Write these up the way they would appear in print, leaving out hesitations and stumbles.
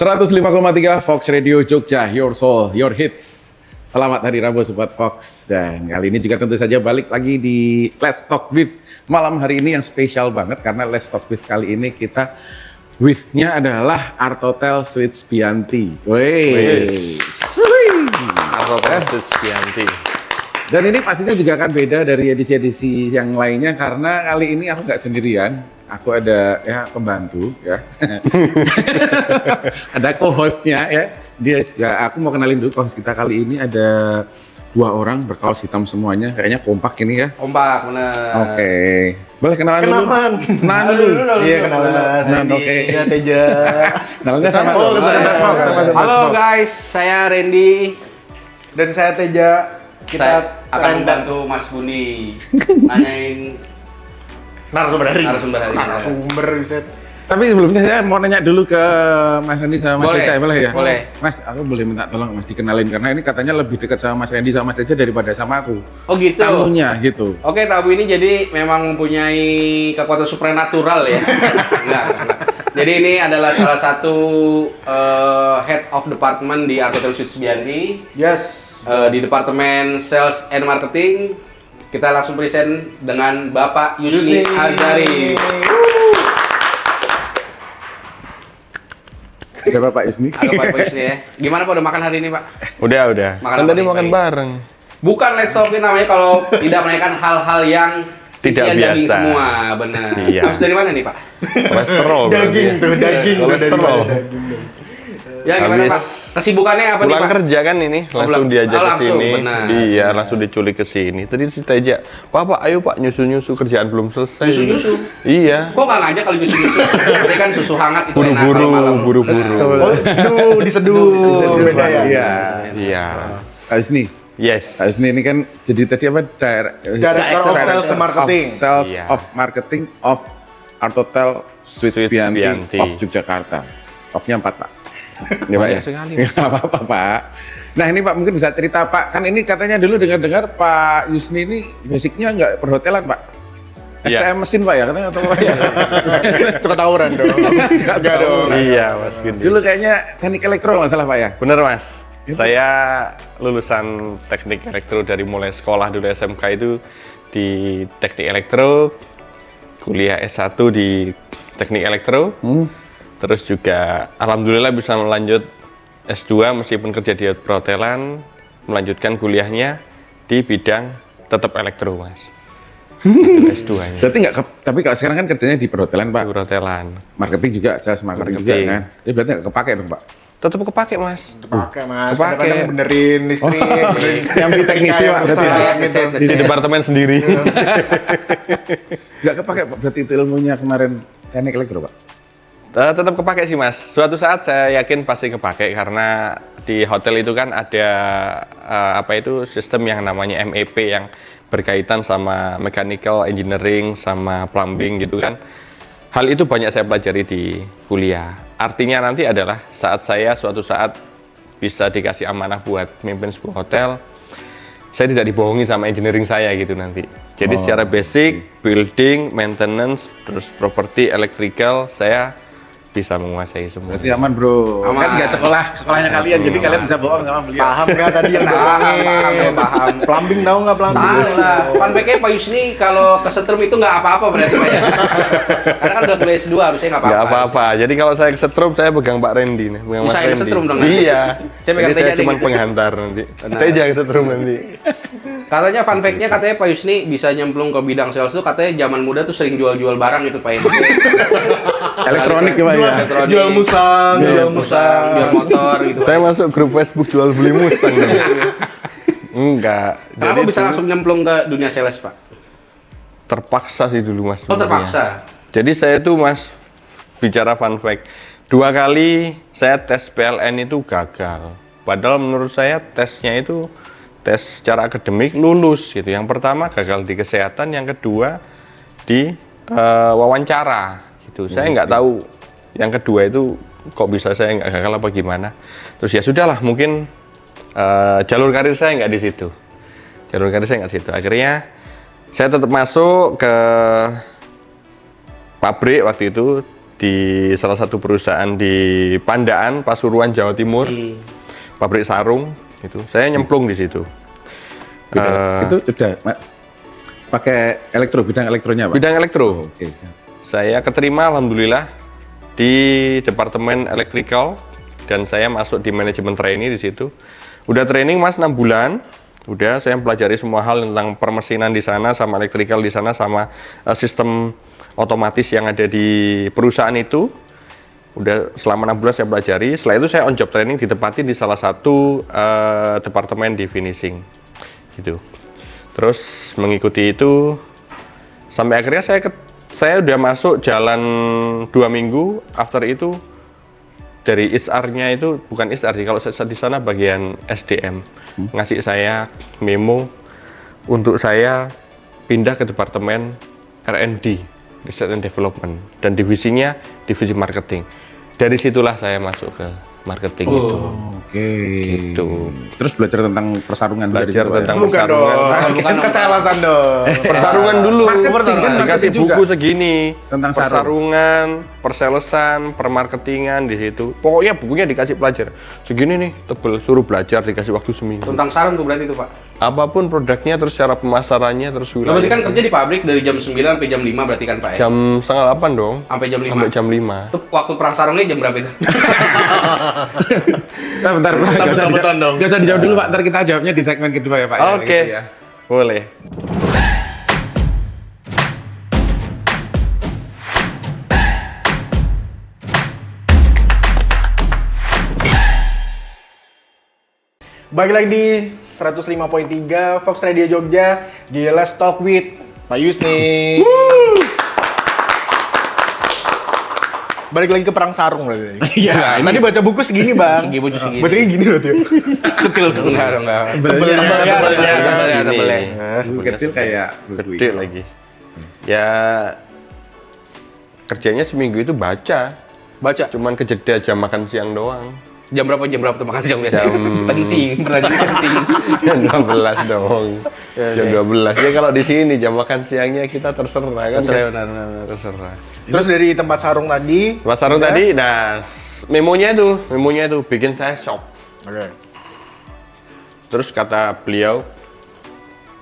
105,3 Fox Radio Jogja, Your Soul, Your Hits. Selamat hari Rabu Sobat Fox. Dan kali ini juga tentu saja balik lagi di Let's Talk With. Malam hari ini yang spesial banget karena Let's Talk With kali ini kita with-nya adalah Artotel Suites Bianti. Wey. Artotel Suites Bianti. Dan ini pastinya juga akan beda dari edisi-edisi yang lainnya karena kali ini aku nggak sendirian, aku ada ya pembantu ya, ada co-hostnya ya. Dia juga, aku mau kenalin dulu co-host kita kali ini ada 2 orang berkaos hitam semuanya, kayaknya kompak ini ya. Kompak, benar. Oke, boleh kenalan dulu? Kenalan dulu. Iya, kenalan. Oke. Ya, Teja. Kenalannya sama dong. Halo guys, saya Randy dan saya Teja. Kita akan membantu Mas Buni nanyain narasumber hari. Narasumber Riset. Tapi sebelumnya saya mau nanya dulu ke Mas Randy sama Mas Boleh, Teja, boleh ya? boleh. Mas, aku boleh minta tolong Mas dikenalin karena ini katanya lebih dekat sama Mas Randy sama Mas Teja daripada sama aku. Oh gitu. Tamunya gitu. Oke, tamu ini jadi memang mempunyai kekuatan supranatural ya. Enggak. Jadi ini adalah salah satu head of department di Artotel Suites Bianti. Yes. Di Departemen Sales and Marketing. Kita langsung present dengan Bapak Yusni Azari. Ada Bapak Yusni. Halo Pak Yusni ya. Gimana Pak, udah makan hari ini Pak? Udah. Makan Kan apa tadi nih, makan Pak? bareng. Bukan let's talk namanya kalau tidak menanyakan hal-hal yang Tidak isian daging biasa. semua, benar. Iya. Habis dari mana nih Pak? Kolesterol. Daging tuh, daging tuh, Kolesterol. Ya gimana Habis Pak? Kesibukannya apa nih Pulang Pak? kerja kan ini, langsung pulang. diajak Oh, ke langsung, sini. benar. Iya, langsung diculik ke sini. Tadi si Teja, Pak, ayo Pak, nyusu-nyusu kerjaan belum selesai. Nyusu-nyusu? Iya. Kok nggak ngajak kalau nyusu-nyusu? Saya kan susu hangat itu enak Buru-buru, kalau malam. buru-buru. Oh, diseduh. Beda ya. Iya. Iya. Kak Yusni. Yes. Kak Yusni ini kan jadi tadi apa? Director of Sales and Marketing. Sales Iya. of Marketing of Artotel Suites Suites Bianti Bianti. of Yogyakarta. Of-nya 4 Pak. Ya Pak ya? Banyak sekali. Nggak apa-apa Pak. Nah ini Pak mungkin bisa cerita Pak, kan ini katanya dulu dengar-dengar Pak Yusni ini basicnya nggak perhotelan Pak? Iya. STM mesin Pak ya katanya atau apa ya? Suka tawuran dong. Nggak tahu. Iya, Mas Gini. Dulu kayaknya teknik elektro nggak salah Pak ya? Bener Mas, saya lulusan teknik elektro dari mulai sekolah dulu SMK itu di teknik elektro, kuliah S1 di teknik elektro, terus juga alhamdulillah bisa melanjut S2 meskipun kerja di perhotelan, melanjutkan kuliahnya di bidang tetap elektro Mas. Itu S2-nya. Berarti nggak, tapi kalau sekarang kan kerjanya di perhotelan Pak. Perhotelan. Marketing juga, sales marketing juga Marketing. kan? Jadi berarti nggak kepake dong Pak? Tetap kepake Mas. Pakai Mas. Kepake. Kadang-kadang benerin listrik. Yang di teknisi Pak, berarti rusak, ya? gitu. Di departemen sendiri. nggak kepake Pak, berarti itu ilmunya kemarin teknik elektro Pak? Tetap kepake sih Mas. Suatu saat saya yakin pasti kepake karena di hotel itu kan ada apa itu sistem yang namanya MEP yang berkaitan sama mechanical engineering sama plumbing gitu kan. Hal itu banyak saya pelajari di kuliah. Artinya nanti adalah saat saya suatu saat bisa dikasih amanah buat mimpin sebuah hotel, saya tidak dibohongi sama engineering saya gitu nanti. Jadi secara basic, building, maintenance, terus property, electrical, saya bisa menguasai semua. Berarti aman bro. Aman. Kan nggak sekolahnya kalian, jadi kalian bisa bohong sama beliau. Paham nggak tadi yang Paham. Plumbing tahu nggak plumbing? Tahu lah. Fun fact-nya Pak Yusni kalau kesetrum itu nggak apa-apa berarti Pak ya? Karena kan udah kuliah S2 harusnya nggak apa-apa. Nggak apa-apa. Jadi kalau saya kesetrum, saya pegang Pak Randy nih, pegang Mas Bisa Randy. kesetrum dong nanti. Iya. Saya pegang Jadi saya Teja cuma nih. penghantar nanti. Benar. Saya jangan kesetrum nanti. Katanya fun fact-nya katanya Pak Yusni bisa nyemplung ke bidang sales tuh katanya zaman muda tuh sering jual-jual barang gitu Pak ya. Elektronik ya Pak ya? Elektronik. Jual musang, jual musang, jual motor gitu. Saya masuk grup Facebook jual beli Mustang. nih. Enggak. Kenapa bisa dulu langsung nyemplung ke dunia sales Pak? terpaksa sih dulu Mas. Oh sebenarnya. terpaksa. Jadi saya tuh Mas bicara fun fact. 2 kali saya tes PLN itu gagal. Padahal menurut saya tesnya itu tes secara akademik lulus gitu. Yang pertama gagal di kesehatan, yang kedua di wawancara gitu. Saya nggak tahu yang kedua itu kok bisa saya nggak gagal apa gimana. Terus ya sudahlah, mungkin jalur karir saya nggak di situ. Jalur karir saya nggak di situ. Akhirnya saya tetap masuk ke pabrik waktu itu di salah satu perusahaan di Pandaan, Pasuruan, Jawa Timur, pabrik sarung. Itu saya nyemplung di situ. Itu sudah pakai bidang elektronya, Pak? Bidang elektro. Oke. Saya keterima alhamdulillah di Departemen Electrical dan saya masuk di manajemen trainee di situ. Udah training Mas 6 bulan. Udah saya pelajari semua hal tentang permesinan di sana sama electrical di sana sama sistem otomatis yang ada di perusahaan itu. Udah selama 6 bulan saya pelajari. Setelah itu saya on job training ditempati di salah satu departemen di finishing. Gitu. Terus mengikuti itu sampai akhirnya saya udah masuk jalan 2 minggu. After itu dari HR-nya itu bukan HR sih, kalau di sana bagian SDM ngasih saya memo untuk saya pindah ke departemen R&D, Research and Development, dan divisinya divisi marketing. Dari situlah saya masuk ke marketing itu. Oke. Gitu. Terus belajar tentang persarongan juga di Belajar situ, Pak, ya? tentang Bukan dong. Bukan dong. Kesalahan dong. persarongan dulu, Marketing kan, dikasih marketing juga. buku segini Tentang sarung. persarungan, perselesan, permarketingan di situ. Pokoknya bukunya dikasih pelajar segini nih, tebel, suruh belajar, dikasih waktu seminggu. Tentang sarung tuh berarti itu, Pak. Apapun produknya, terus cara pemasarannya, terus Nah, berarti kan wilayah. kerja di pabrik dari jam 9 sampai jam 5 berarti kan, Pak ya? Jam setengah 8 dong, Sampai jam 5. sampai jam 5. Itu waktu perang sarungnya jam berapa itu? Nah, bentar, Pak. Nggak usah betul dong. nggak usah dijawab dulu, Pak. Ntar kita jawabnya di segmen kedua ya, Pak. ya, Oke, gitu ya. boleh. Balik lagi di 105.3 Fox Radio Jogja di Let's Talk with Pak Yus nih. Balik lagi ke perang sarung berarti. Iya, Tadi baca buku segini, Bang. Segini. Bacanya gini berarti. Kecil dong. Enggak. Tebelnya. Ini. Buku kecil kayak buku Gede ini. lagi. Ya, kerjanya seminggu itu baca. Baca. Cuman kejeda jam makan siang doang. Jam berapa tuh makan siang biasanya? Jam- Penting, penting. Jam 12 dong. Jam 12. Ya kalau di sini jam makan siangnya kita terserah kan. Terserah, benar. Terserah. Terus dari tempat sarung tadi. Mas Sarung tadi, nah memonya itu bikin saya shock. Oke. Terus kata beliau,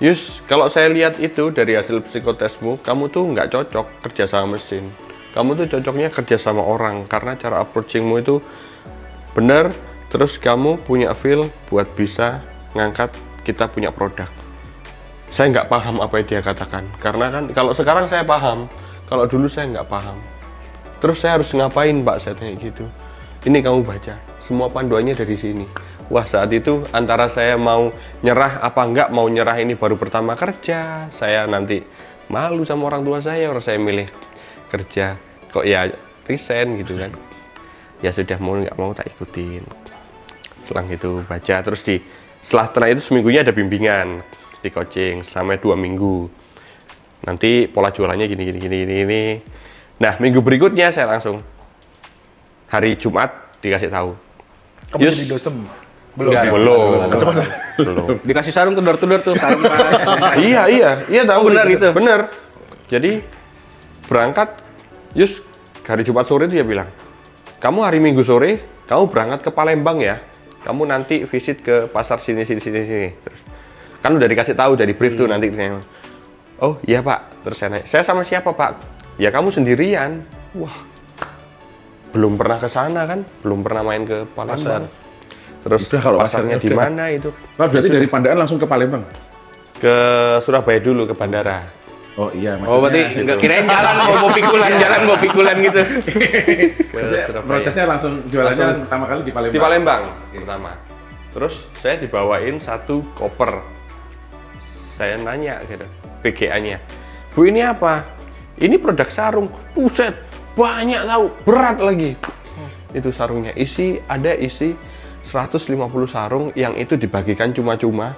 Yus, kalau saya lihat itu dari hasil psikotesmu, kamu tuh nggak cocok kerja sama mesin. Kamu tuh cocoknya kerja sama orang, karena cara approachingmu itu benar, terus kamu punya feel buat bisa ngangkat kita punya produk. Saya nggak paham apa yang dia katakan, karena kan kalau sekarang saya paham, kalau dulu saya nggak paham. Terus saya harus ngapain, Pak? Saya tanya gitu. Ini kamu baca, semua panduannya dari sini. Wah, saat itu antara saya mau nyerah apa enggak, mau nyerah ini baru pertama kerja, saya nanti malu sama orang tua saya, orang saya milih kerja, kok ya resign gitu kan. Ya sudah, mau nggak mau tak ikutin. Setelah itu baca, terus setelah itu seminggunya ada bimbingan di coaching selama 2 minggu. Nanti pola jualannya gini. Nah, minggu berikutnya saya langsung hari Jumat dikasih tahu. Kamu Yus. jadi dosem. Belum. Dikasih sarung tuh door tuh sarung. Iya tahu benar itu. Benar. Jadi berangkat, Yus, hari Jumat sore itu dia bilang, kamu hari Minggu sore, kamu berangkat ke Palembang ya. Kamu nanti visit ke pasar sini. Terus, kan udah dikasih tahu, udah di brief tuh nanti. Oh iya Pak. Terus saya nanya, saya sama siapa Pak? Ya kamu sendirian. Wah, belum pernah ke sana kan? Belum pernah main ke Palembang. Terus Udah, kalau pasarnya pasarnya di udah. mana itu? Pak, berarti dari Pandaan langsung ke Palembang? Ke Surabaya dulu, ke bandara. Oh iya, maksudnya. Oh, berarti nggak kirain jalan mau pikulan gitu. Ke Surabaya. Prosesnya langsung jualannya pertama kali di Palembang. Di Palembang pertama. Terus saya dibawain 1 koper. Saya nanya gitu, PGA-nya. Bu, ini apa? Ini produk sarung. Buset, banyak tahu, berat lagi. Itu sarungnya ada isi 150 sarung yang itu dibagikan cuma-cuma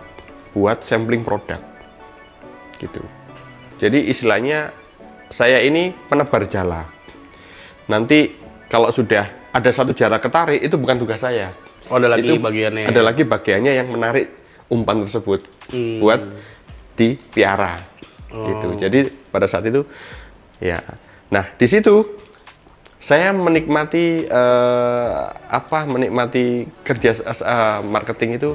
buat sampling produk. Gitu. Jadi istilahnya saya ini penebar jala. Nanti kalau sudah ada satu jala ketarik, itu bukan tugas saya. Oh, ada lagi Itu bagiannya. Ada lagi bagiannya yang menarik umpan tersebut buat dipiara. Gitu. Jadi pada saat itu ya. Nah, di situ Saya menikmati menikmati kerja marketing itu,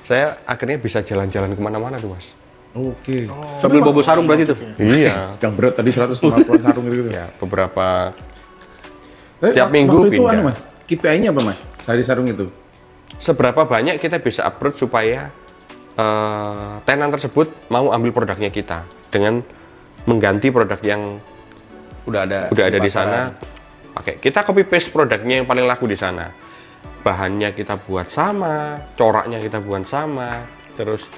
saya akhirnya bisa jalan-jalan kemana-mana tuh Mas. Oke. Sambil bobo sarung berarti tuh. Iya. Yang berat tadi 150 sarung gitu. Ya, beberapa Tapi tiap minggu waktu itu pindah. Mas, KPI-nya apa Mas? Dari sarung itu? Seberapa banyak kita bisa upload supaya tenan tersebut mau ambil produknya kita dengan mengganti produk yang Udah ada di sana. Pakai kita copy paste produknya yang paling laku di sana. Bahannya kita buat sama, coraknya kita buat sama, terus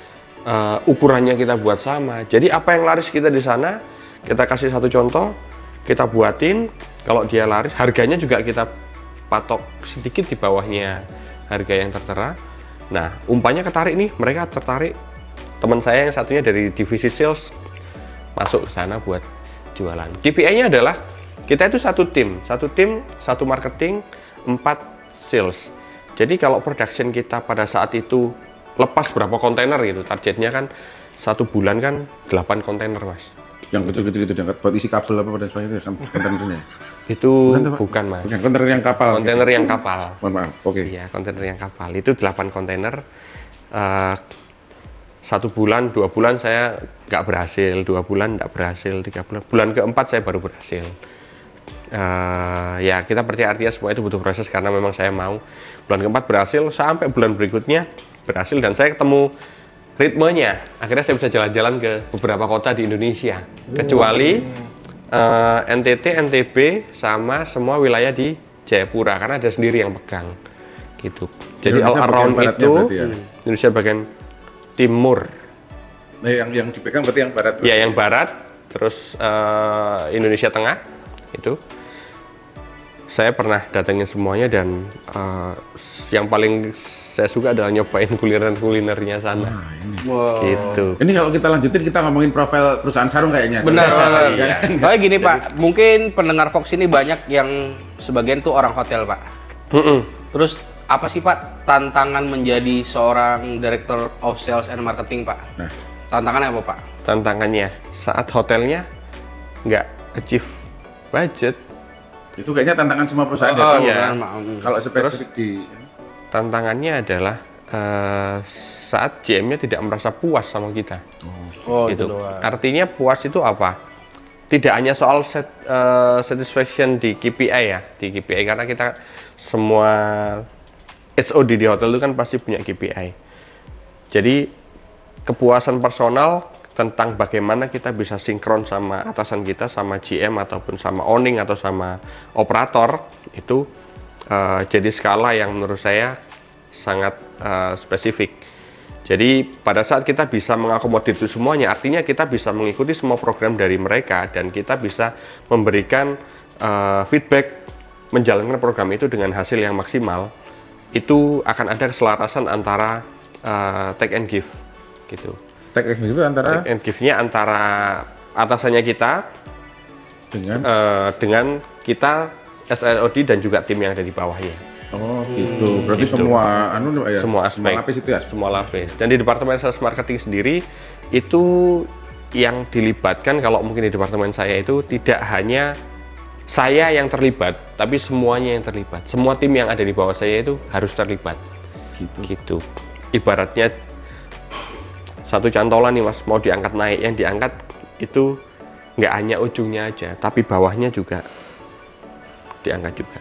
ukurannya kita buat sama. Jadi apa yang laris kita di sana, kita kasih satu contoh, kita buatin. Kalau dia laris, harganya juga kita patok sedikit di bawahnya harga yang tertera. Nah, umpannya ketarik nih, mereka tertarik. Teman saya yang satunya dari divisi sales masuk ke sana buat jualan. KPI-nya adalah kita itu satu tim, satu marketing, 4 sales. Jadi kalau production kita pada saat itu lepas berapa kontainer gitu, targetnya kan 1 bulan kan 8 kontainer Mas. Yang kecil-kecil itu diangkat buat isi kabel apa pada sebagainya kontainernya. Itu Bukan, Pak? bukan Mas. Bukan kontainer yang kapal. Kontainer yang kapal. Mohon maaf. Oke. Iya, kontainer yang kapal. Itu 8 kontainer. 1 bulan, 2 bulan saya nggak berhasil, 2 bulan nggak berhasil, 3 bulan. Bulan keempat saya baru berhasil. Ya kita percaya artinya semua itu butuh proses karena memang saya mau. Bulan keempat berhasil, sampai bulan berikutnya berhasil dan saya ketemu ritmenya. Akhirnya saya bisa jalan-jalan ke beberapa kota di Indonesia, kecuali NTT, NTB, sama semua wilayah di Jayapura karena ada sendiri yang pegang gitu. Jadi all Indonesia around bagian baratnya itu berarti ya? Indonesia bagian timur. Nah, yang dipegang berarti yang barat. Ya, yang barat, terus Indonesia Tengah itu. Saya pernah datengin semuanya dan yang paling saya suka adalah nyobain kulinernya sana. Nah, ini. Wow. Gitu. Ini kalau kita lanjutin kita ngomongin profil perusahaan sarung kayaknya. Benar, benar. Iya. Soalnya gini Pak, mungkin pendengar Fox ini banyak yang sebagian tuh orang hotel Pak. Mm-mm. Terus apa sih Pak tantangan menjadi seorang Director of Sales and Marketing Pak? Nah, Tantangannya apa Pak? Tantangannya saat hotelnya nggak achieve budget, itu kayaknya tantangan semua perusahaan Oh, ya. iya. bukan, Pak. Kalau spesifik di tantangannya adalah saat GM-nya tidak merasa puas sama kita. Oh, Gitu. itu doang. Artinya puas itu apa? Tidak hanya soal satisfaction di KPI ya, di KPI karena kita semua HOD di hotel itu kan pasti punya KPI. Jadi kepuasan personal tentang bagaimana kita bisa sinkron sama atasan kita, sama GM ataupun sama owning atau sama operator itu jadi skala yang menurut saya sangat spesifik. Jadi pada saat kita bisa mengakomodir itu semuanya, artinya kita bisa mengikuti semua program dari mereka dan kita bisa memberikan feedback menjalankan program itu dengan hasil yang maksimal. Itu akan ada keselarasan antara take and give gitu. take itu antara Take and give-nya antara atasannya kita dengan kita SLOD dan juga tim yang ada di bawahnya. Oh, gitu. Berarti Gitu. semua ya. Semua aspek. Semua lapis itu ya. Semua lapis. Dan di departemen sales marketing sendiri itu yang dilibatkan, kalau mungkin di departemen saya itu tidak hanya saya yang terlibat, tapi semuanya yang terlibat. Semua tim yang ada di bawah saya itu harus terlibat. Gitu. Ibaratnya satu cantolan nih Mas, mau diangkat naik, yang diangkat itu nggak hanya ujungnya aja, tapi bawahnya juga diangkat juga.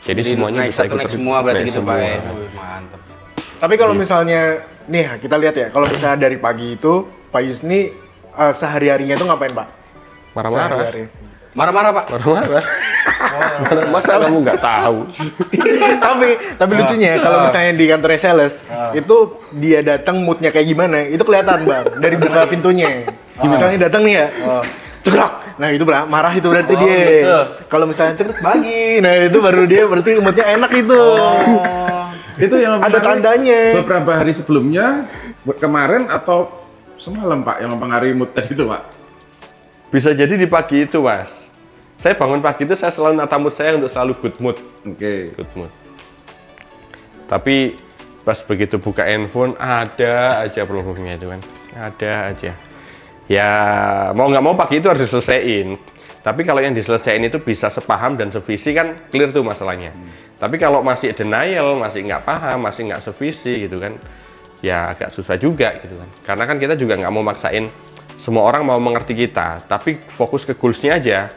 Jadi semuanya naik bisa satu ikut naik semua berarti naik gitu Pak semua. ya. Wih, mantap. Tapi kalau misalnya, nih kita lihat ya, kalau misalnya dari pagi itu, Pak Yusni sehari-harinya itu ngapain Pak? Marah-marah. Sehari-hari. Marah-marah Pak. Marah-marah. Masa kamu nggak tahu? tapi lucunya kalau misalnya di kantor sales itu dia datang moodnya kayak gimana itu kelihatan Bang dari buka pintunya. Misalnya datang nih ya, cekrok. Nah itu marah itu berarti dia. gitu. Kalau misalnya cepet pagi, nah itu baru dia berarti moodnya enak itu. Itu yang Ada mempengaruhi tandanya. Beberapa hari sebelumnya, kemarin atau semalam Pak yang mempengaruhi mood tadi itu Pak. Bisa jadi di pagi itu, Mas. Saya bangun pagi itu saya selalu nata mood saya untuk selalu good mood. Oke. Good mood. Tapi pas begitu buka handphone ada aja problemnya itu kan. Ada aja. Ya mau nggak mau pagi itu harus diselesaiin. Tapi kalau yang diselesaikan itu bisa sepaham dan sevisi kan clear tuh masalahnya. Tapi kalau masih denial, masih nggak paham, masih nggak sevisi gitu kan, ya agak susah juga gitu kan. Karena kan kita juga nggak mau maksain semua orang mau mengerti kita, tapi fokus ke goals-nya aja.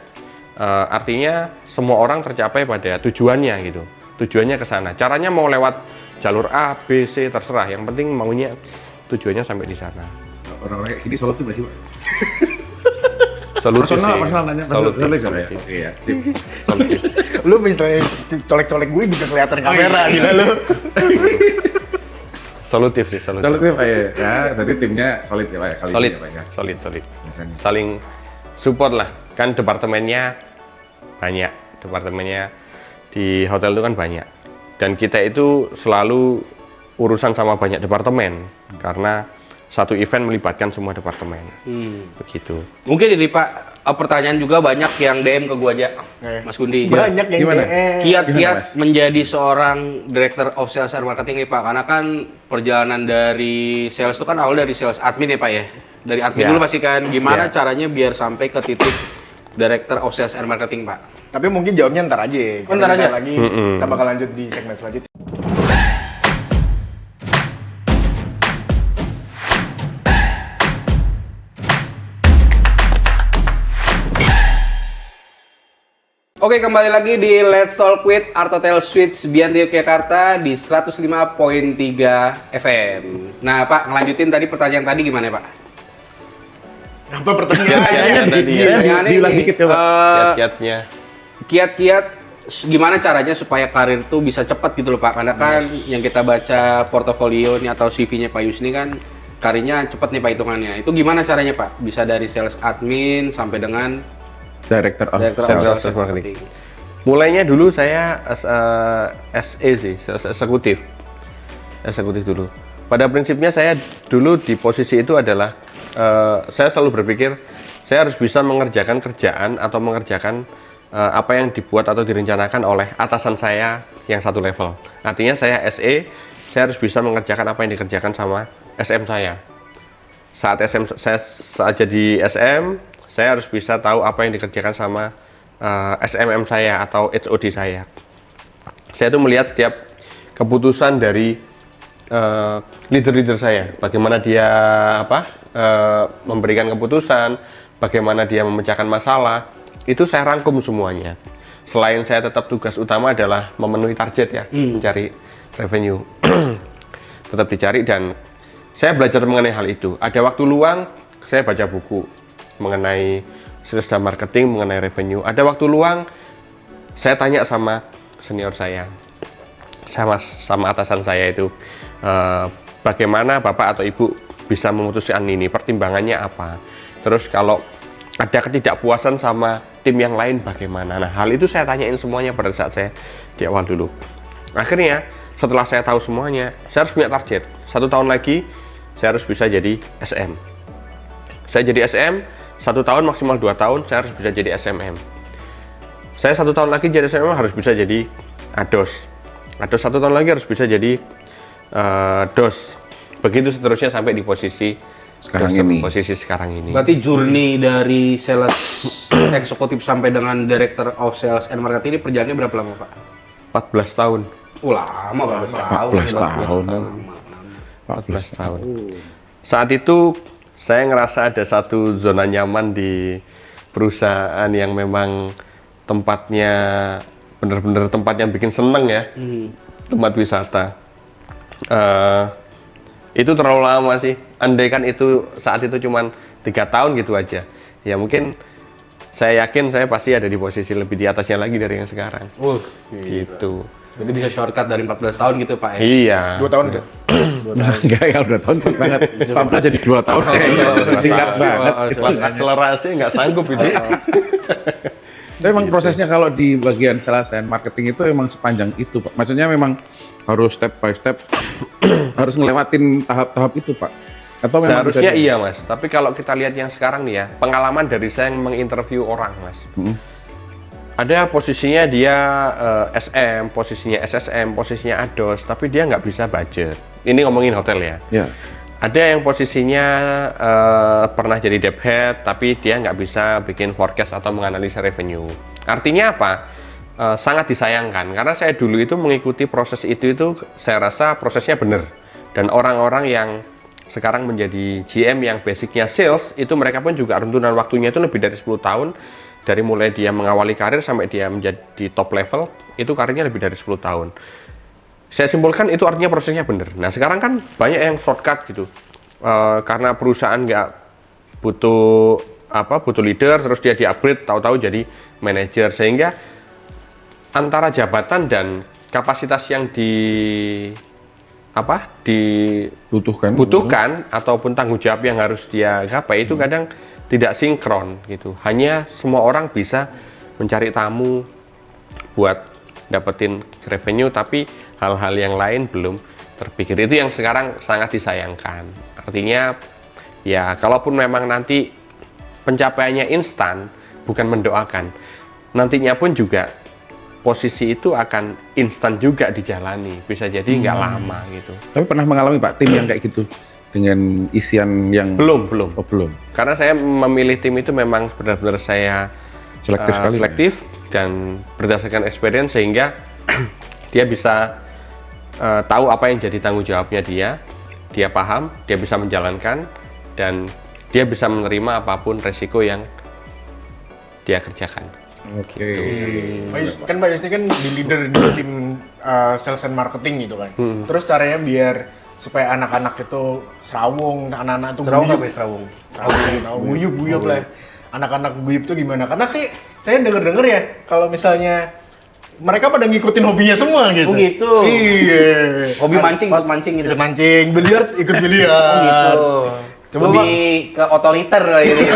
Artinya semua orang tercapai pada tujuannya gitu. Tujuannya ke sana. Caranya mau lewat jalur A, B, C terserah. Yang penting maunya tujuannya sampai di sana. Orang-orang kayak gini solutif nggak sih, Pak? Solutif sih. Personal nanya, Solutif, solutif. solutif. Oke ya, sip. Solutif. Lu misalnya colek-colek gue juga kelihatan kamera, gila lu. Solutif sih, solutif. Solutif Pak ya. Tadi timnya solid ya Pak ya kali Solid, ini ya, Pak ya. solid, solid. Makanya. Saling support lah. Kan departemennya banyak, departemennya di hotel itu kan banyak. Dan kita itu selalu urusan sama banyak departemen karena satu event melibatkan semua departemen. Begitu. Mungkin ini Pak, pertanyaan juga banyak yang DM ke gua aja, Mas Gundi. Banyak yang Gimana? DM. Kiat-kiat Gimana, Mas? menjadi seorang Director of Sales and Marketing nih Pak, karena kan perjalanan dari sales itu kan awal dari sales admin ya Pak ya. Dari admin Ya. dulu pasti kan, gimana Ya. caranya biar sampai ke titik Director of Sales and Marketing Pak? Tapi mungkin jawabnya ntar aja. Oh, ntar aja? Lagi kita bakal lanjut di segmen selanjutnya. Oke, kembali lagi di Let's Talk with Artotel Suites Bianti Yogyakarta di 105.3 FM. Nah, Pak, ngelanjutin tadi pertanyaan tadi gimana, Pak? Apa pertanyaannya? tadi ya. Pertanyaannya diulang ini, dikit, coba. Kiat-kiatnya. kiat-kiat gimana caranya supaya karir tuh bisa cepat gitu loh, Pak? Karena kan yang kita baca portofolio nih atau CV-nya Pak Yusni kan karirnya cepat nih Pak hitungannya. Itu gimana caranya, Pak? Bisa dari sales admin sampai dengan Director of Director of Sales. Sales and Marketing. Mulainya dulu saya SE sih, sales eksekutif. Eksekutif dulu. Pada prinsipnya saya dulu di posisi itu adalah saya selalu berpikir saya harus bisa mengerjakan kerjaan atau mengerjakan apa yang dibuat atau direncanakan oleh atasan saya yang satu level. Artinya saya SE, saya harus bisa mengerjakan apa yang dikerjakan sama SM saya. Saat jadi SM, saya harus bisa tahu apa yang dikerjakan sama SMM saya atau HOD saya. Saya tuh melihat setiap keputusan dari leader-leader saya, bagaimana dia memberikan keputusan, bagaimana dia memecahkan masalah, itu saya rangkum semuanya. Selain saya tetap tugas utama adalah memenuhi target ya, mencari revenue, tetap dicari dan saya belajar mengenai hal itu. Ada waktu luang, saya baca buku mengenai sales dan marketing, mengenai revenue. Ada waktu luang, saya tanya sama senior saya, sama atasan saya itu, bagaimana Bapak atau Ibu bisa memutuskan ini, pertimbangannya apa. Terus kalau ada ketidakpuasan sama tim yang lain bagaimana. Nah, hal itu saya tanyain semuanya pada saat saya di awal dulu. Akhirnya, setelah saya tahu semuanya, saya harus punya target. 1 tahun lagi, saya harus bisa jadi SM. Saya jadi SM, 1 tahun maksimal 2 tahun saya harus bisa jadi SMM. Saya 1 tahun lagi jadi SMM harus bisa jadi ADOS. ADOS 1 tahun lagi harus bisa jadi DOS. Begitu seterusnya sampai di posisi sekarang ini. Berarti journey dari sales eksekutif sampai dengan Director of Sales and Marketing ini perjalanannya berapa lama, Pak? 14 tahun. Lama, 14 tahun. 14 tahun. Saat itu saya ngerasa ada satu zona nyaman di perusahaan yang memang tempatnya bener-bener tempat yang bikin seneng ya, tempat wisata. Itu terlalu lama sih. Andai kan itu saat itu cuman 3 tahun gitu aja, ya mungkin saya yakin saya pasti ada di posisi lebih di atasnya lagi dari yang sekarang. Gitu. Berarti bisa shortcut dari 14 tahun gitu, Pak ya? Iya. 2 tahun tuh. Enggak, ya udah tahun cepet banget. Sampai jadi 2 tahun kayaknya. Singkat banget. Kelas akselerasi nggak sanggup itu. Tapi emang prosesnya kalau di bagian sales and marketing itu emang sepanjang itu, Pak. Maksudnya memang harus step by step harus ngelewatin tahap-tahap itu, Pak. Atau memang Seharusnya bisa iya, Mas. Tapi kalau kita lihat yang sekarang nih ya, pengalaman dari saya yang menginterview orang, Mas. Ada posisinya dia SM, posisinya SSM, posisinya ADOS, tapi dia nggak bisa budget. Ini ngomongin hotel ya. Ya. Ada yang posisinya pernah jadi debt head, tapi dia nggak bisa bikin forecast atau menganalisa revenue. Artinya apa? Sangat disayangkan, karena saya dulu itu mengikuti proses itu saya rasa prosesnya benar. Dan orang-orang yang sekarang menjadi GM yang basicnya sales, itu mereka pun juga rentunan waktunya itu lebih dari 10 tahun. Dari mulai dia mengawali karir sampai dia menjadi top level, itu karirnya lebih dari 10 tahun. Saya simpulkan itu artinya prosesnya benar. Nah sekarang kan banyak yang shortcut gitu, karena perusahaan nggak butuh leader, terus dia di-upgrade, tahu-tahu jadi manajer, sehingga antara jabatan dan kapasitas yang dibutuhkan ataupun tanggung jawab yang harus dia gapai itu kadang tidak sinkron gitu. Hanya semua orang bisa mencari tamu buat dapetin revenue, tapi hal-hal yang lain belum terpikir. Itu yang sekarang sangat disayangkan. Artinya ya kalaupun memang nanti pencapaiannya instan, bukan mendoakan, nantinya pun juga posisi itu akan instan juga dijalani, bisa jadi nggak lama gitu. Tapi pernah mengalami Pak tim yang kayak gitu dengan isian yang Belum. Oh, belum. Karena saya memilih tim itu memang benar-benar saya Selektif sekali. selektif dan berdasarkan experience, sehingga dia bisa tahu apa yang jadi tanggung jawabnya dia paham, dia bisa menjalankan, dan dia bisa menerima apapun resiko yang dia kerjakan. Oke. Kan Pak Yus ini kan di leader di tim sales and marketing gitu kan. Terus caranya biar supaya anak-anak itu serawung, anak-anak itu Serawung. guyup lah. Anak-anak guyup tuh gimana? Karena kayak saya denger-denger ya kalau misalnya mereka pada ngikutin hobinya semua gitu. Oh gitu. Iya. Hobi mancing, ikut mancing gitu. Ikut mancing, biliar, ikut biliar. Oh gitu. Coba lebih ke otoriter loh ini.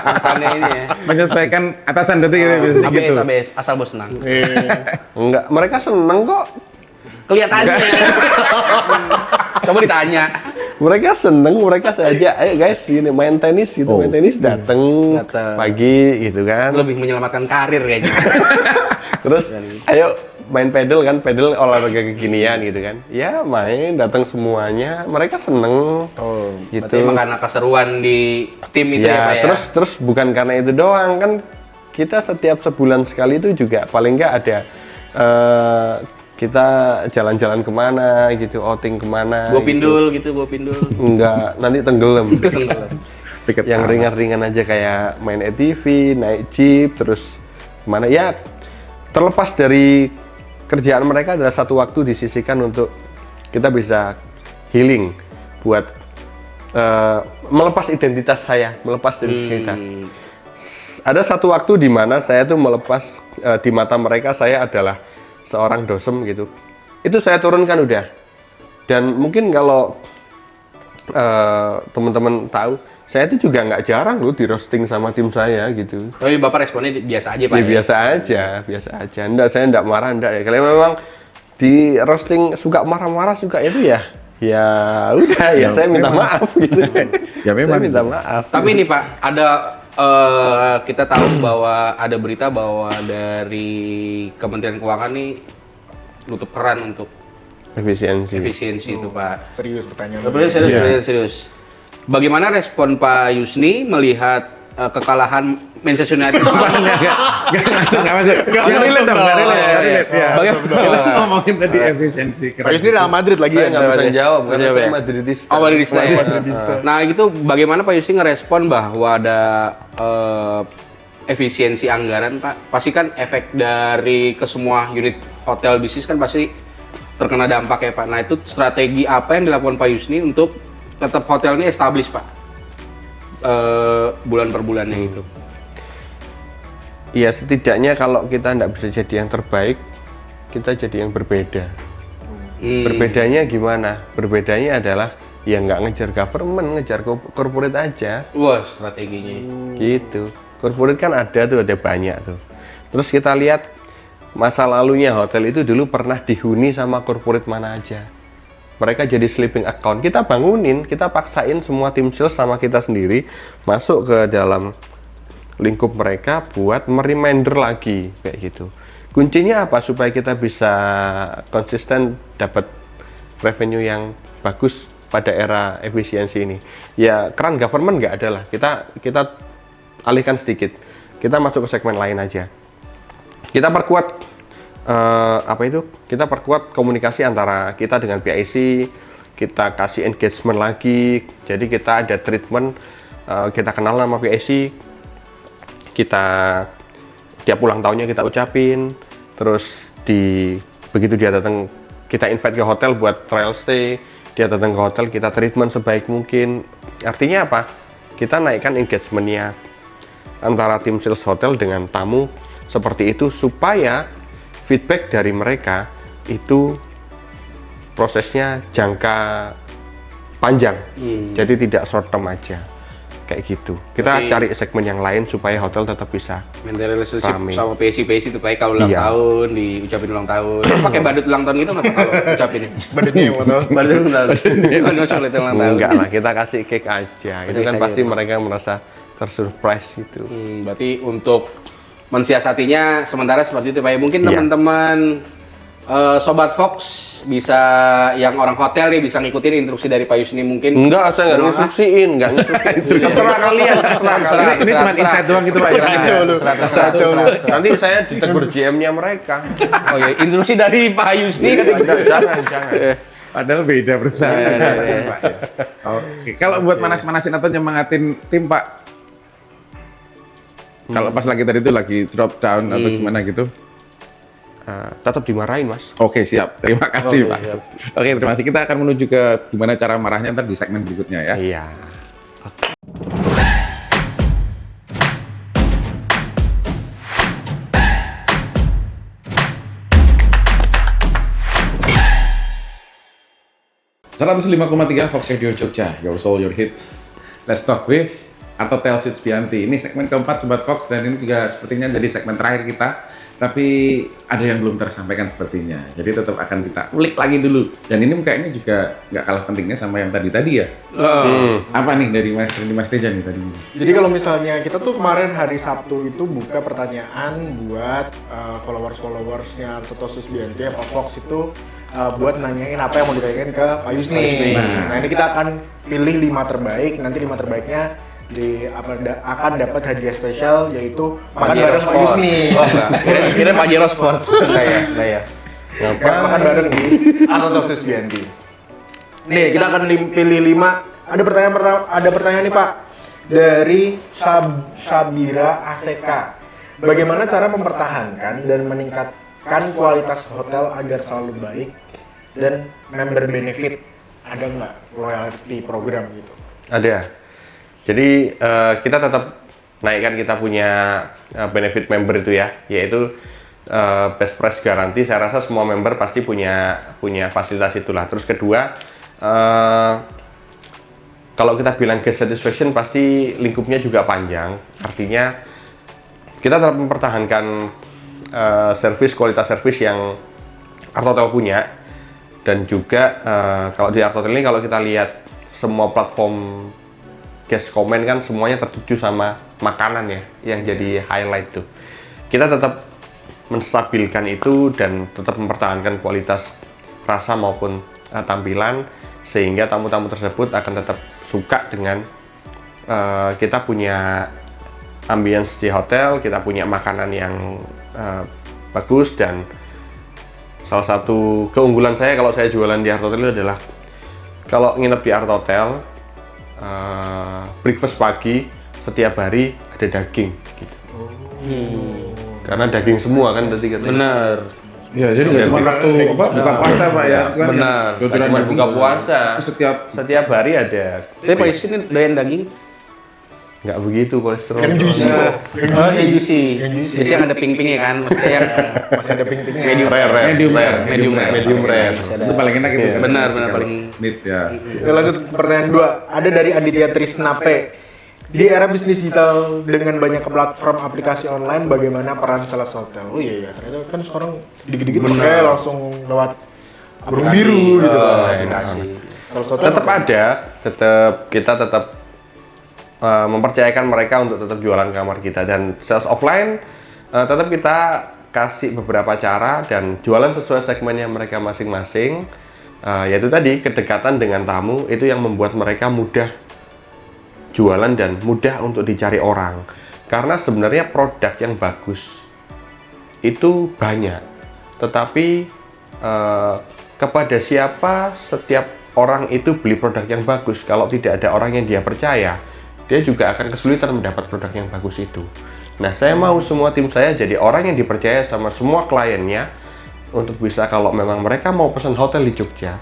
Bukannya ini ya. Menyelesaikan atasan berarti gitu. ABS, asal bos senang. Enggak, mereka seneng kok. Kelihatannya. Coba ditanya. Mereka seneng, mereka saja, ayo guys, ini main tenis gitu, main tenis dateng pagi gitu kan. Lebih menyelamatkan karir kayaknya. Terus ayo main pedal kan, pedal olahraga kekinian gitu kan. Ya main, datang semuanya, mereka seneng. Gitu. Berarti emang karena keseruan di tim itu ya Pak ya? Terus bukan karena itu doang kan, kita setiap sebulan sekali itu juga paling nggak ada kita jalan-jalan kemana gitu, outing kemana. Bawa pindul gitu, bawa pindul. Enggak, nanti tenggelam. Piket Yang ringan-ringan aja kayak main ATV, naik jeep, terus kemana ya. Terlepas dari kerjaan mereka, adalah satu waktu disisihkan untuk kita bisa healing buat melepas identitas saya, melepas dari sekitar. Ada satu waktu di mana saya tuh melepas di mata mereka saya adalah seorang dosem gitu. Itu saya turunkan udah. Dan mungkin kalau teman-teman tahu, saya itu juga nggak jarang loh di roasting sama tim saya gitu. Tapi Bapak responnya biasa aja Pak? Ya, biasa aja. Enggak, saya enggak marah, enggak ya. Kalau memang di roasting suka marah-marah suka itu ya udah ya saya minta maaf gitu. Ya memang. Saya minta maaf. Tapi ini Pak, ada kita tahu bahwa ada berita bahwa dari Kementerian Keuangan nih nutup keran untuk efisiensi itu Pak. Serius pertanyaan. Serius. Bagaimana respon Pak Yusni melihat kekalahan Manchester United? Nggak masuk. Nggak relate dong, nggak relate. Ya. Kita ngomongin tadi efisiensi. Pak Yus ini Real Madrid lagi saya ya. nggak bisa jawab karena Jawab saya ya? Madridista. Oh, Madridista ya. Nah, gitu bagaimana Pak Yusni ngerespon bahwa ada efisiensi anggaran Pak? Pasti kan efek dari ke semua unit hotel bisnis kan pasti terkena dampak ya Pak. Nah, itu strategi apa yang dilakukan Pak Yusni untuk tetap hotelnya establish Pak? Bulan per bulannya itu. Iya, setidaknya kalau kita nggak bisa jadi yang terbaik, kita jadi yang berbeda. Berbedanya gimana? Berbedanya adalah ya nggak ngejar government, ngejar corporate aja. Wah, strateginya. Gitu. Corporate kan ada banyak tuh. Terus kita lihat masa lalunya hotel itu dulu pernah dihuni sama corporate mana aja. Mereka jadi sleeping account. Kita bangunin, kita paksain semua tim sales sama kita sendiri masuk ke dalam lingkup mereka buat mereminder lagi kayak gitu. Kuncinya apa supaya kita bisa konsisten dapat revenue yang bagus pada era efisiensi ini. Ya keran government nggak ada lah. Kita alihkan sedikit. Kita masuk ke segmen lain aja. Kita perkuat Kita perkuat komunikasi antara kita dengan PIC. Kita kasih engagement lagi. Jadi kita ada treatment. Kita kenal nama PIC. Kita tiap ulang tahunnya kita ucapin. Terus begitu dia datang, kita invite ke hotel buat trial stay. Dia datang ke hotel, kita treatment sebaik mungkin. Artinya apa? Kita naikkan engagementnya antara tim sales hotel dengan tamu seperti itu, supaya feedback dari mereka itu prosesnya jangka panjang. Jadi tidak short term aja. Kayak gitu. Kita cari segmen yang lain supaya hotel tetap bisa maintain relationship rame. sama PSI itu baik kalau ulang Iya. tahun diucapin ulang tahun. Pakai badut ulang tahun gitu nggak kalau ucapin? Badutnya yang mana? Badut ulang tahun. Badut coklat ulang tahun. Enggak lah, kita kasih cake aja. Itu kan Cake pasti aja. mereka merasa tersurprise gitu. Berarti untuk mensiasatinya sementara seperti itu Pak. Ya. Mungkin Iya. teman-teman Sobat Fox bisa yang orang hotel nih bisa ngikutin instruksi dari Pak Yusni mungkin. Enggak, saya nggak instruksiin, nggak instruksiin. Terserah kalian, terserah kalian. Ini cuma insight doang gitu Pak. Nanti saya ditegur GM-nya mereka. Oh ya, instruksi dari Pak Yusni kan. Jangan. Padahal beda perusahaan. Pak. Oke, kalau buat manas-manasin atau nyemangatin tim Pak, kalau pas lagi tadi itu lagi drop down atau gimana gitu? Tetap dimarahin, Mas. Oke, siap. Terima kasih Pak. Oke, terima kasih. Kita akan menuju ke gimana cara marahnya ntar di segmen berikutnya ya. Iya. .3 Fox Radio Jogja, Your Soul, Your Hits. Let's Talk with atau Tales Hits Bianti. Ini segmen keempat Sobat Fox dan ini juga sepertinya jadi segmen terakhir kita. Tapi ada yang belum tersampaikan sepertinya. Jadi tetap akan kita ulik lagi dulu. Dan ini kayaknya juga nggak kalah pentingnya sama yang tadi ya. Apa nih dari Mas Teja nih tadi? Jadi kalau misalnya kita tuh kemarin hari Sabtu itu buka pertanyaan buat followers-followersnya Totosus BNT apa Fox itu buat nanyain apa yang mau ditanyain ke Pak Yusni. Nah ini kita akan pilih 5 terbaik, nanti 5 terbaiknya akan dapat hadiah spesial yaitu makan bareng Pak Yusni. Oh, kira Pak Jero Sport. Enggak ya. Makan bareng di Totosus BNT. Nih kita akan pilih 5. Ada pertanyaan nih Pak dari Sabira ACK. Bagaimana cara mempertahankan dan meningkatkan kualitas hotel agar selalu baik dan member benefit? Ada nggak loyalty program gitu? Ada. Jadi kita tetap naikkan kita punya benefit member itu ya, yaitu best price guarantee. Saya rasa semua member pasti punya fasilitas itulah. Terus kedua, kalau kita bilang guest satisfaction pasti lingkupnya juga panjang. Artinya kita tetap mempertahankan kualitas service yang Art Hotel punya, dan juga kalau di Art Hotel ini kalau kita lihat semua platform guest comment kan semuanya tertuju sama makanan ya yang jadi highlight tuh. Kita tetap menstabilkan itu dan tetap mempertahankan kualitas rasa maupun tampilan sehingga tamu-tamu tersebut akan tetap suka dengan kita punya ambience di hotel, kita punya makanan yang bagus. Dan salah satu keunggulan saya kalau saya jualan di Art Hotel itu adalah kalau nginep di Art Hotel breakfast pagi setiap hari ada daging gitu. Karena daging semua kan tadi katanya. Benar. Ya, jadi nggak cuma waktu buka puasa Pak ya. Kan Benar. yang Nggak cuma buka puasa. Setiap hari ada. Tapi Pak Yusni doyan daging. Nggak begitu kolesterol. Yang juicy kok. Oh, yang juicy. Yang juicy. Juicy yang ada ping-pingnya kan. Maksudnya yang Masih ada ping-pingnya. medium Medium rare. Itu paling enak itu kan. Benar, Kalau paling neat ya. Lanjut pertanyaan 2. Ada dari Aditya Trisna P. Di era bisnis digital dengan banyak platform aplikasi online, bagaimana peran sales hotel? Oh iya, ternyata kan sekarang dikit-dikit pakai langsung lewat burung biru gitu. aplikasi. Sales hotel Tetap ada, kita tetap mempercayakan mereka untuk tetap jualan kamar kita. Dan sales offline tetap kita kasih beberapa cara dan jualan sesuai segmennya mereka masing-masing. yaitu tadi kedekatan dengan tamu itu yang membuat mereka mudah jualan dan mudah untuk dicari orang. Karena sebenarnya produk yang bagus itu banyak, tetapi kepada siapa setiap orang itu beli produk yang bagus. Kalau tidak ada orang yang dia percaya, dia juga akan kesulitan mendapat produk yang bagus itu. Nah, saya mau semua tim saya jadi orang yang dipercaya sama semua kliennya, untuk bisa kalau memang mereka mau pesan hotel di Jogja,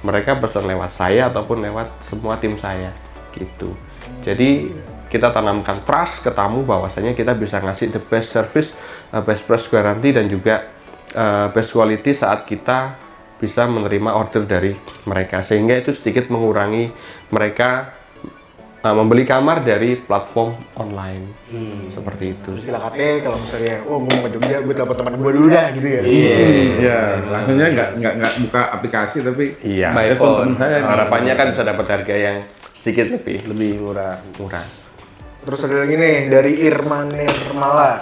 mereka pesan lewat saya ataupun lewat semua tim saya gitu. Jadi kita tanamkan trust ke tamu bahwasanya kita bisa ngasih the best service, best price guarantee, dan juga best quality saat kita bisa menerima order dari mereka, sehingga itu sedikit mengurangi mereka membeli kamar dari platform online. Seperti itu. Terus kita kate kalau misalnya, oh gue mau ke Jogja, gue telepon teman gue dulu dah gitu ya. Iya, langsungnya nggak buka aplikasi tapi Iya. by phone temen saya. Harapannya kan bisa dapat harga yang sedikit lebih murah. Terus ada lagi nih dari Irma Nirmala.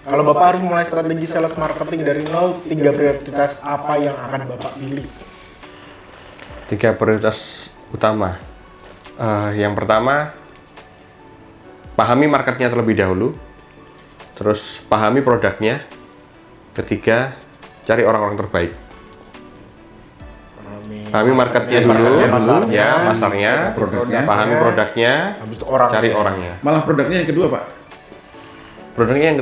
Kalau Bapak harus mulai strategi sales marketing dari nol, 3 prioritas apa yang akan Bapak pilih? 3 prioritas utama. Yang pertama, pahami marketnya terlebih dahulu. Terus pahami produknya. Ketiga, cari orang-orang terbaik. Pahami marketnya dulu, pasarnya, produknya. pahami produknya, Habis itu orang. cari orangnya. Malah produknya yang kedua, Pak. Produknya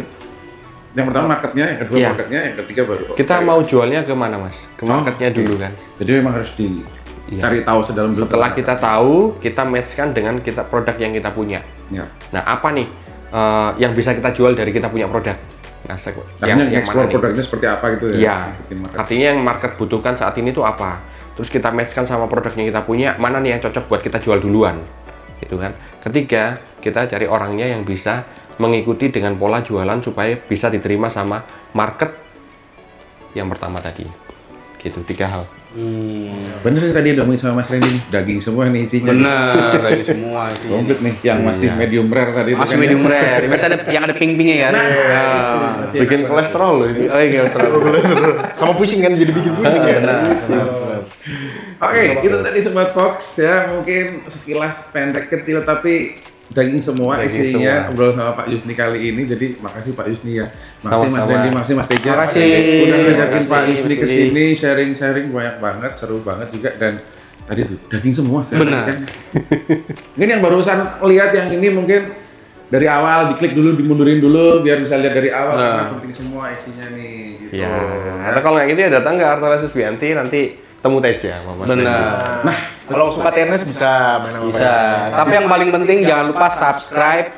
Yang pertama marketnya, yang kedua Iya. produknya, yang ketiga baru. kita mau jualnya ke mana, Mas? Ke marketnya dulu kan. Jadi memang harus dicari tahu sedalam dulu. Setelah kita tahu, kita match-kan dengan produk yang kita punya. Ya. Nah, apa nih yang bisa kita jual dari kita punya produk? Nah, Yang yang explore mana nih? produknya seperti apa gitu ya? Iya, Bikin market. artinya yang market butuhkan saat ini tuh apa? Terus kita match-kan sama produk yang kita punya, mana nih yang cocok buat kita jual duluan, gitu kan? Ketiga, kita cari orangnya yang bisa mengikuti dengan pola jualan supaya bisa diterima sama market yang pertama tadi, gitu. 3 hal. Bener tadi udah ngomongin sama Mas Randy nih, daging semua nih isinya. Bener, dari semua sih. Komplit nih, yang masih medium rare tadi itu Masih kan medium ya. rare. Biasa ada yang ada pink-pinknya kan. Bikin kolesterol loh ini. Oh iya, Sama pusing kan, jadi bikin pusing ya. Oke, itu tadi Sobat Fox ya, mungkin sekilas pendek kecil tapi daging semua Daging isinya semua. ngobrol sama Pak Yusni kali ini. Jadi makasih Pak Yusni ya. Makasih Mas Sama-sama. Randy, makasih Mas Teja. Makasih. Udah ngajakin Pak Makasih, Yusni ke Mas sini sharing-sharing banyak banget, seru banget juga, dan tadi tuh daging semua sekarang Benar. kan. Mungkin yang barusan lihat yang ini mungkin dari awal diklik dulu, dimundurin dulu biar bisa lihat dari awal karena penting semua isinya nih gitu. Ya, atau kalau nggak gitu ya datang ke Artola Susbianti, nanti temu Teja sama Mas Randy. benar. Nah, kalau suka tenis bisa main sama Bisa. Tapi yang paling penting jangan lupa subscribe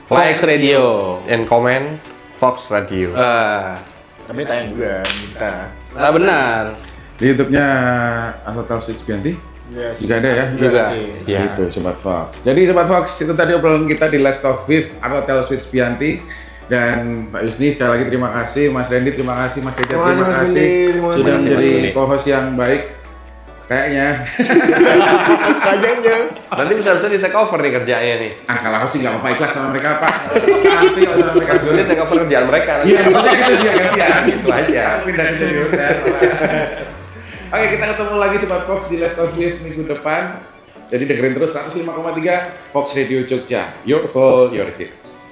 Fox Radio. And comment Fox Radio. Tapi tayang juga kita. Nah, benar. Di YouTube-nya Hotel Suites Bianti Yes. juga ada ya? Juga. Ya. Gitu Sobat Fox. Jadi Sobat Fox, itu tadi obrolan kita di Let's Talk with Hotel Suites Bianti. Dan Pak Yusni sekali lagi terima kasih, Mas Randy terima kasih, Mas Teja Terima kasih, terima Mas kasih Randy. Terima kasih, sudah Mas menjadi Randy. co-host yang baik kayaknya. Kayaknya. Nanti bisa di take over nih kerjaannya nih. Ah kalau aku sih nggak apa-apa ikhlas sama mereka Pak. Nanti kalau sama mereka Mas Doni take over kerjaan mereka. nanti. Iya, maksudnya gitu sih gantian. Gitu aja. Pindah ke studio. Oke, kita ketemu lagi Sobat Fox di Let's Talk with minggu depan. Jadi dengerin terus 105,3 Fox Radio Jogja. Your soul, your hits.